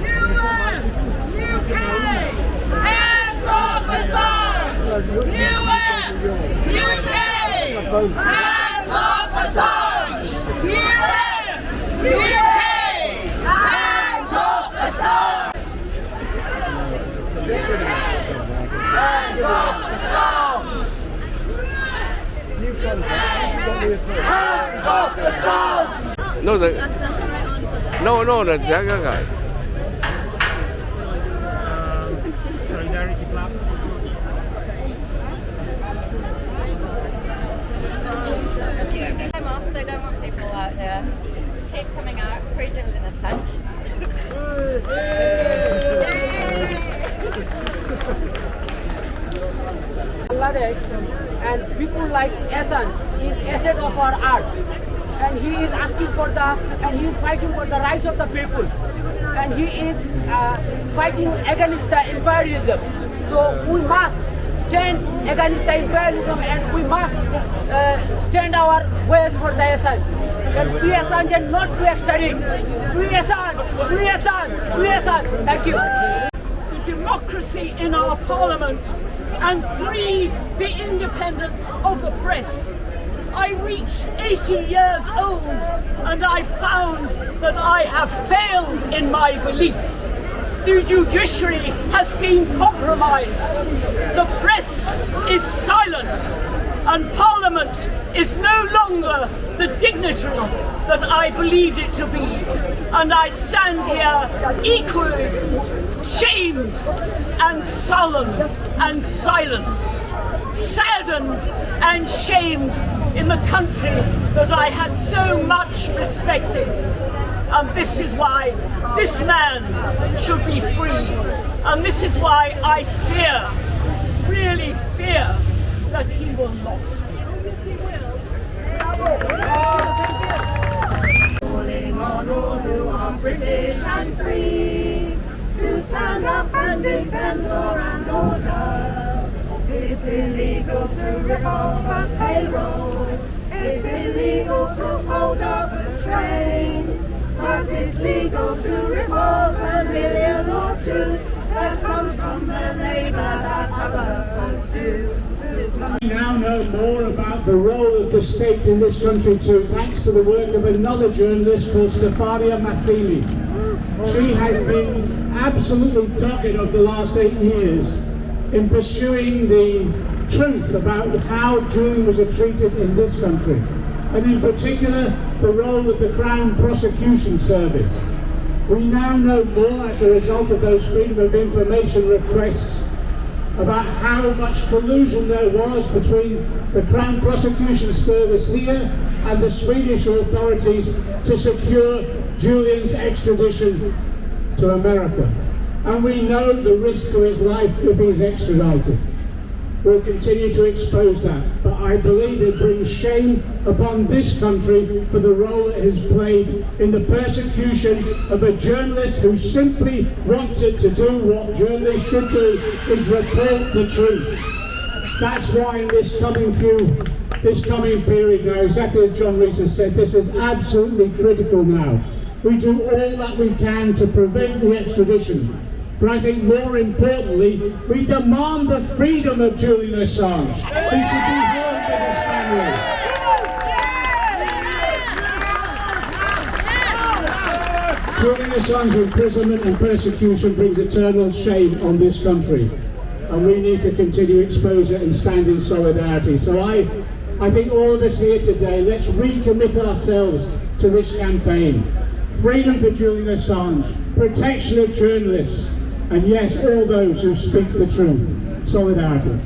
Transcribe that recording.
US, UK, hands off Assange! US, UK, hands off Assange! US, UK, hands off Assange! Hands off Assange! Hands off Assange! No, that guy. Solidarity Club. I'm off. They don't want people out there to keep coming out free Julian Assange. Bangladesh and people like Assange is asset of our art, and he is asking for and he is fighting for the rights of the people, and he is fighting against the imperialism. So we must stand against the imperialism, and we must stand our ways for the Assange. And free Assange and not to extradite. Free Assange! Free Assange! Free Assange! Thank you. The democracy in our parliament and free the independence of the press. I reach 80 years old and I found that I have failed in my belief. The judiciary has been compromised. The press is silent and Parliament is no longer the dignitary that I believed it to be. And I stand here equally shamed and sullen and silent, saddened and shamed in the country that I had so much respected. And this is why this man should be free. And this is why I fear, really fear, that he will not. Yes, he will. Calling on all who are British and free to stand up and defend law and order. It's illegal to rip off a payroll. It's illegal to hold up a train. But it's legal to rip off $1 million or two that comes from the labour that other folks do. We now know more about the role of the state in this country too, thanks to the work of another journalist called Stefania Massimi. She has been absolutely dogged over the last 8 years in pursuing the truth about how Julian was treated in this country, and in particular the role of the Crown Prosecution Service. We now know more as a result of those Freedom of Information requests about how much collusion there was between the Crown Prosecution Service here and the Swedish authorities to secure Julian's extradition to America. And we know the risk to his life if he's extradited. We'll continue to expose that, but I believe it brings shame upon this country for the role it has played in the persecution of a journalist who simply wanted to do what journalists should do, is report the truth. That's why in this coming period now, exactly as John Rees has said, this is absolutely critical now. We do all that we can to prevent the extradition. But I think more importantly, we demand the freedom of Julian Assange. He should be home with his family. Julian Assange's imprisonment and persecution brings eternal shame on this country. And we need to continue to expose it and stand in solidarity. So I think all of us here today, let's recommit ourselves to this campaign. Freedom for Julian Assange, protection of journalists, and yes, all those who speak the truth. Solidarity.